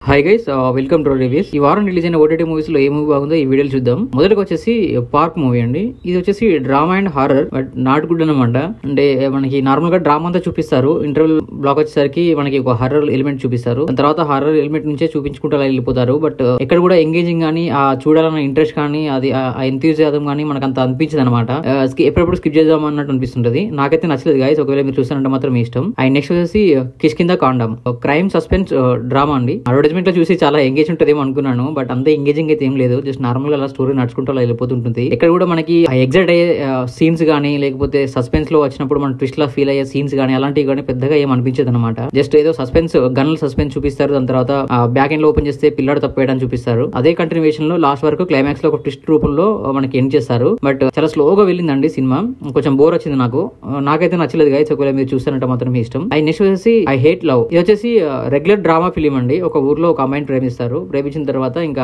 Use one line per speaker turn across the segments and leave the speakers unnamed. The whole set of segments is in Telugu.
Hi guys, welcome two reviews. ఈ వారం రిలీజ్ అయిన ఓటీటీ మూవీస్ లో ఏ మూవీ బాగుందో ఈ వీడియోలు చూద్దాం. మొదటికి వచ్చేసి పార్క్ మూవీ అండి. ఇది వచ్చేసి drama and horror, but not good అనమాట. అంటే మనకి నార్మల్ గా డ్రామా అంతా చూపిస్తారు, ఇంటర్వెల్ బ్లాక్ వచ్చేసరికి మనకి ఒక హారర్ ఎలిమెంట్ చూపిస్తారు. తర్వాత హారర్ ఎలిమెంట్ నుంచే చూపించుకుంటూ అలా వెళ్ళిపోతారు. బట్ ఎక్కడ కూడా ఎంగేజింగ్ కానీ ఆ చూడాలన్న ఇంట్రెస్ట్ కానీ అది ఆ ఎంతూజియాజం కానీ మనకు అంత అనిపించదు అనమాట. ఎప్పుడెప్పుడు స్కిప్ చేద్దాం అన్నట్టు అనిపిస్తుంటది. నాకైతే నచ్చలేదు గైస్, ఒకవేళ మీరు చూస్తారంటే మాత్రం మీ ఇష్టం. అండ్ నెక్స్ట్ వచ్చేసి Kishkindha condom, crime suspense drama అండి. అడ్వర్టైజ్మెంట్ లో చూసి చాలా ఎంగేజ్ ఉంటుందేమో అనుకున్నాను, బట్ అంత ఎంగేజింగ్ అయితే ఏం లేదు. జస్ట్ నార్మల్ గా అలా స్టోరీ నడుచుకుంటూ అలా వెళ్ళిపోతుంటుంది. ఇక్కడ కూడా మనకి ఎగ్జైట్ అయ్యే సీన్స్ గానీ, లేకపోతే సస్పెన్స్ లో వచ్చినప్పుడు మనం ట్విస్ట్ లా ఫీల్ అయ్యే సీన్స్ గానీ అలాంటివి కానీ పెద్దగా ఏం అనిపించదు అనమాట. జస్ట్ ఏదో సస్పెన్స్ గన్ల సస్పెన్స్ చూపిస్తారు, దాని తర్వాత బ్యాక్ ఎండ్ లో ఓపెన్ చేస్తే పిల్లడు తప్పేయడం చూపిస్తారు. అదే కంటిన్యూషన్ లో లాస్ట్ వరకు క్లైమాక్స్ లో ఒక ట్విస్ట్ రూపంలో మనకి ఎండ్ చేస్తారు. బట్ చాలా స్లోగా వెళ్ళిందండి సినిమా. కొంచెం బోర్ వచ్చింది నాకైతే నచ్చలేదు గైస్, ఒకవేళ మీరు చూస్తారంటే మాత్రం మీ ఇష్టం. అండ్ నెక్స్ట్ వచ్చేసి ఐ హేట్ లవ్. ఇది వచ్చేసి రెగ్యులర్ డ్రామా ఫిలిం అండి. ఒక ఊర్లో ఒక అమ్మాయిని ప్రేమిస్తారు. ప్రేమించిన తర్వాత ఇంకా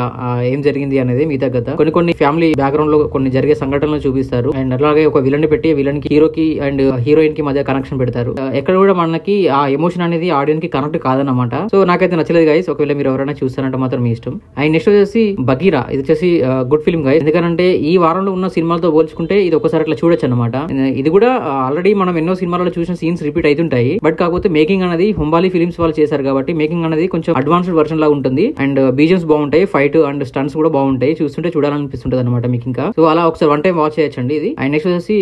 ఏం జరిగింది అనేది మిగతా కథ. కొన్ని ఫ్యామిలీ బ్యాక్గ్రౌండ్ లో కొన్ని జరిగే సంఘటనలు చూపిస్తారు. అండ్ అలాగే ఒక విలన్ పెట్టి విలన్ కి హీరోకి అండ్ హీరోయిన్ కి మధ్య కనెక్షన్ పెడతారు. ఎక్కడ కూడా మనకి ఆ ఎమోషన్ అనేది ఆడియన్స్ కి కనెక్ట్ కాదన్నమాట. సో నాకైతే నచ్చలేదు గైస్, ఒకవేళ మీరు ఎవరైనా చూస్తారంటే మాత్రం మీ ఇష్టం. అండ్ నెక్స్ట్ వచ్చేసి బగీరా. ఇది వచ్చేసి గుడ్ ఫిల్మ్ గైస్. ఎందుకంటే ఈ వారంలో ఉన్న సినిమాలతో పోల్చుకుంటే ఇది ఒకసారి అట్లా చూడొచ్చు అనమాట. ఇది కూడా ఆల్రెడీ మనం ఎన్నో సినిమాలలో చూసిన సీన్స్ రిపీట్ అవుతుంటాయి. బట్ కాకపోతే మేకింగ్ అనేది హుంబాలి ఫిలిమ్స్ వాళ్ళు చేశారు కాబట్టి మేకింగ్ అనేది కొంచెం అడ్వాన్స్డ్ వర్షన్ లాగా ఉంటుంది. అండ్ బీజిఎమ్స్ బాగుంటాయి, ఫైట్ అండ్ స్టంట్స్ కూడా బాగుంటాయి. చూస్తుంటే చూడాలనిపిస్తుంటది అనమాట మీకు. ఇంకా సో అలా ఒకసారి వన్ టైం వాచ్ చేయొచ్చండి ఇది. అండ్ నెక్స్ట్ వచ్చేసి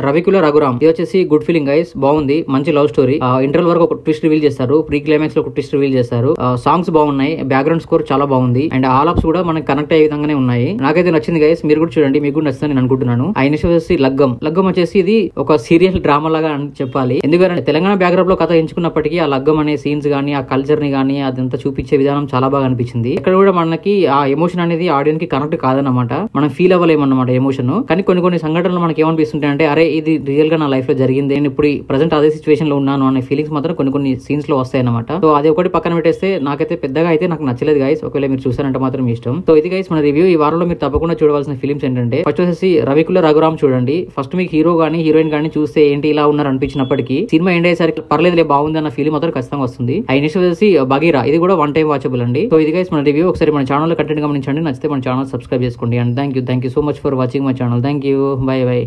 రవికుల రఘురామ్. ఇది వచ్చేసి గుడ్ ఫీలింగ్ గైస్, బాగుంది, మంచి లవ్ స్టోరీ. ఇంటర్వల్ వరకు ఒక ట్విస్ట్ రివీల్ చేస్తారు, ప్రీ క్లైమాక్స్ లో ఒక ట్విస్ట్ రివీల్ చేస్తారు. సాంగ్స్ బాగున్నాయి, బ్యాక్గ్రౌండ్ స్కోర్ చాలా బాగుంది. అండ్ ఆల్ ఆప్స్ కూడా మనకి కనెక్ట్ అయ్యే విధంగానే ఉన్నాయి. నాకైతే నచ్చింది గైస్, మీరు కూడా చూడండి, మీకు కూడా నచ్చుతుంది నేను అనుకుంటున్నాను. అండ్ నెక్స్ట్ వచ్చేసి లగ్గం వచ్చేసి ఇది ఒక సీరియల్ డ్రామా లాగా అని చెప్పాలి. ఎందుకంటే తెలంగాణ బ్యాక్గ్రౌండ్ లో కథ ఎంచుకున్నప్పటికీ ఆ లగ్గం అనే సీన్స్ గానీ, ఆ కల్చర్ ని గానీ అదంతా చూపించే విధానం చాలా బాగా అనిపించింది. ఇక్కడ కూడా మనకి ఆ ఎమోషన్ అనేది ఆడియన్స్ కి కనెక్ట్ కాదన్నమాట, మనం ఫీల్ అవ్వలేమన్నమాట ఎమోషన్. కానీ కొన్ని సంఘటనలు మనకి ఏమనిపిస్తుంటాయి అంటే అరే ఇది రియల్ గా నా లైఫ్ లో జరిగింది, నేను ఇప్పుడు ప్రెసెంట్ అదే సిచువేషన్ లో ఉన్నాను అనే ఫీలింగ్స్ మాత్రం కొన్ని సీన్స్ లో వస్తాయి అనమాట. సో అది ఒకటి పక్కన పెట్టేస్తే నాకైతే పెద్దగా అయితే నాకు నచ్చలేదు గైస్, ఒకవేళ మీరు చూసారంటే మాత్రం ఇష్టం. సో ఇది గైస్ మన రివ్యూ. ఈ వారంలో మీరు తప్పకుండా చూడవలసిన ఫిలిమ్స్ ఏంటంటే ఫస్ట్ వచ్చేసి రవికుల రఘురామ్ చూడండి. ఫస్ట్ మీకు హీరో గానీ హీరోయిన్ గానీ చూస్తే ఏంటి ఇలా ఉన్నారు అనిపించినప్పటికీ సినిమా ఎండ్ అయ్యేసరికి పర్లేదులే బాగుంది అన్న ఫీలింగ్ మాత్రం ఖచ్చితంగా వస్తుంది. అండ్ నెక్స్ట్ వచ్చేసి బగీరా. ఇది కూడా వన్ టైం వాచబుల్ అండి. సో ఇది గైస్ మన రివ్యూ. ఒకసారి మన ఛానల్ కంటెంట్ గమనించండి, నచ్చితే మన ఛానల్ సబ్స్క్రైబ్ చేసుకోండి. And thank you so much for watching my channel. Thank you, by by.